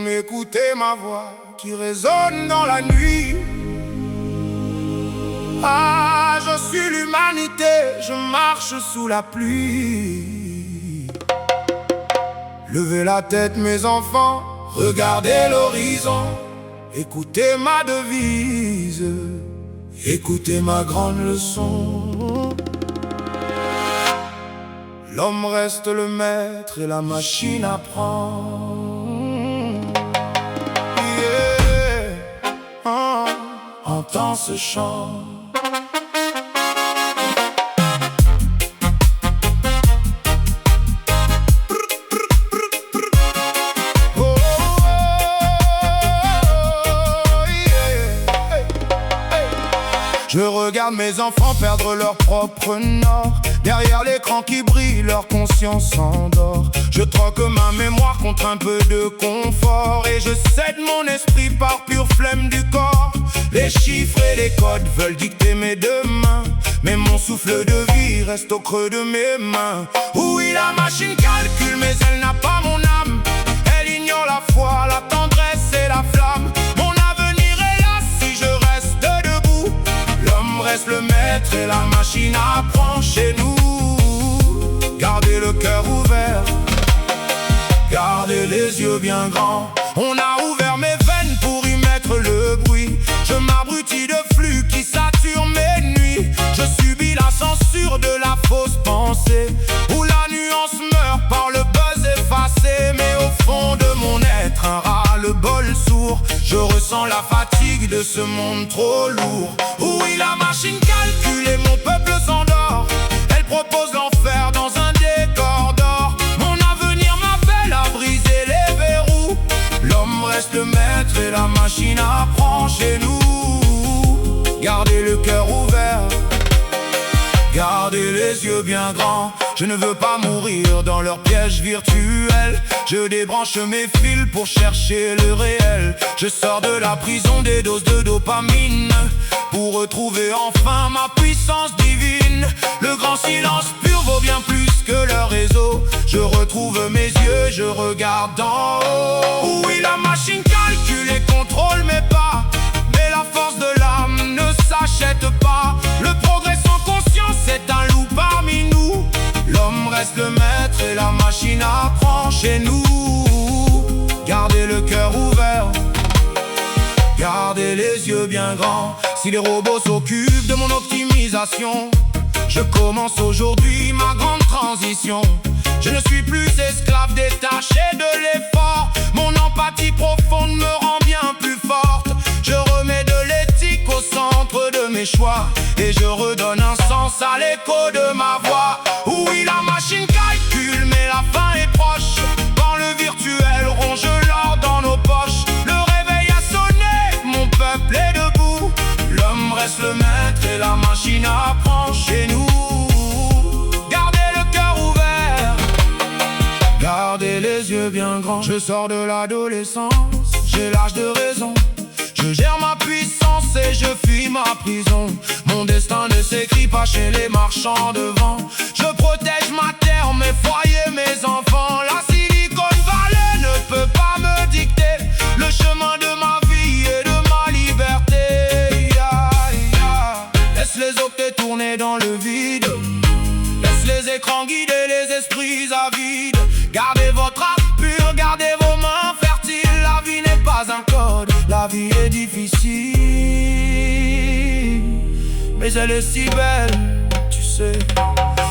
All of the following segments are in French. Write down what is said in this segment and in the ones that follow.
Écoutez ma voix qui résonne dans la nuit. Ah, je suis l'humanité, je marche sous la pluie. Levez la tête mes enfants, regardez l'horizon. Écoutez ma devise, écoutez ma grande leçon. L'homme reste le maître et la machine apprend. Entends ce chant. Je regarde mes enfants perdre leur propre nord. Derrière l'écran qui brille, leur conscience s'endort. Je troque ma mémoire contre un peu de confort et je cède mon esprit par pure flemme du corps. Les chiffres et les codes veulent dicter mes deux mains, mais mon souffle de vie reste au creux de mes mains. Oui, la machine calcule, mais elle n'a pas mon âme. Elle ignore la foi, la tendresse et la flamme. Mon avenir est là si je reste debout. L'homme reste le maître et la machine apprend chez nous. Gardez le cœur ouvert, gardez les yeux bien grands. On a ouvert mes veines pour y mettre le bruit. Je m'abrutis de flux qui saturent mes nuits. Je subis la censure de la fausse pensée, où la nuance meurt par le buzz effacé. Mais au fond de mon être, un ras-le-bol sourd. Je ressens la fatigue de ce monde trop lourd. Oui, la machine calcule et mon peuple s'endort. Elle propose l'enfer dans un décor d'or. Mon avenir m'appelle à briser les verrous. L'homme reste le maître et la machine apprend chez nous. Gardez le cœur ouvert, gardez les yeux bien grands. Je ne veux pas mourir dans leur piège virtuel. Je débranche mes fils pour chercher le réel. Je sors de la prison des doses de dopamine pour retrouver enfin ma puissance divine. Le grand silence pur vaut bien plus que leur réseau. Je retrouve mes yeux, je regarde d'en haut. Oui, la machine calcule et contrôle mes pas, mais la force de l'âme ne s'achète pas. Le progrès sans conscience est un loup parmi nous. L'homme reste le maître et la machine apprend chez nous. Gardez le cœur ouvert, gardez les yeux bien grands. Si les robots s'occupent de mon optimisation, je commence aujourd'hui ma grande transition. Je ne suis plus esclave des tâches et de l'effort. Mon empathie profonde me rend bien plus forte. Je remets de l'éthique au centre de mes choix et je redonne un sens à l'écho de ma voix. Oui, la machine calcule, mais la fin est proche. Quand le virtuel ronge l'or dans nos poches, le réveil a sonné, mon peuple est debout. L'homme reste le maître et la machine apprend chez nous. Gardez le cœur ouvert, gardez les yeux bien grands. Je sors de l'adolescence, j'ai l'âge de raison. Je gère ma puissance et je fuis ma prison. Mon destin ne s'écrit pas chez les marchands de vent. Je protège ma terre, mes foyers, mes enfants. La Silicon Valley ne peut pas me dicter le chemin de ma vie et de ma liberté. Laisse les octets tourner dans le vide. Laisse les écrans guider les esprits avides. Gardez votre âme pure, gardez vos mains fertiles. La vie n'est pas un code, la vie est difficile, mais elle est si belle, tu sais.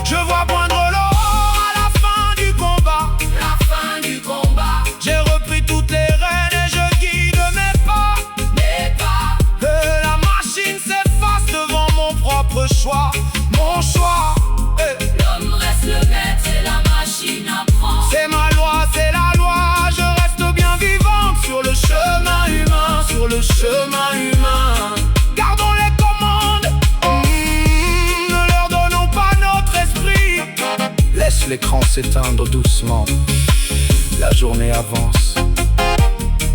Je vois poindre l'aurore à la fin du combat. La fin du combat. J'ai repris toutes les rênes et je guide mes pas. Mes pas. Et la machine s'efface devant mon propre choix. Mon choix. L'homme reste le maître et la machine apprend. C'est ma loi, c'est la loi. Je reste bien vivante sur le chemin humain, sur le chemin humain. Gardons les commandes, ne leur donnons pas notre esprit. Laisse l'écran s'éteindre doucement, la journée avance.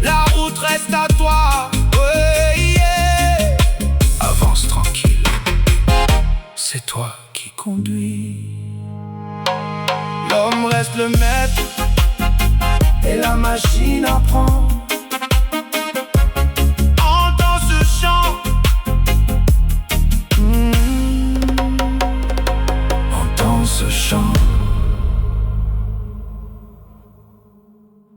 La route reste à toi, ouais, yeah. Avance tranquille, c'est toi qui conduis. L'homme reste le maître et la machine apprend. chambre.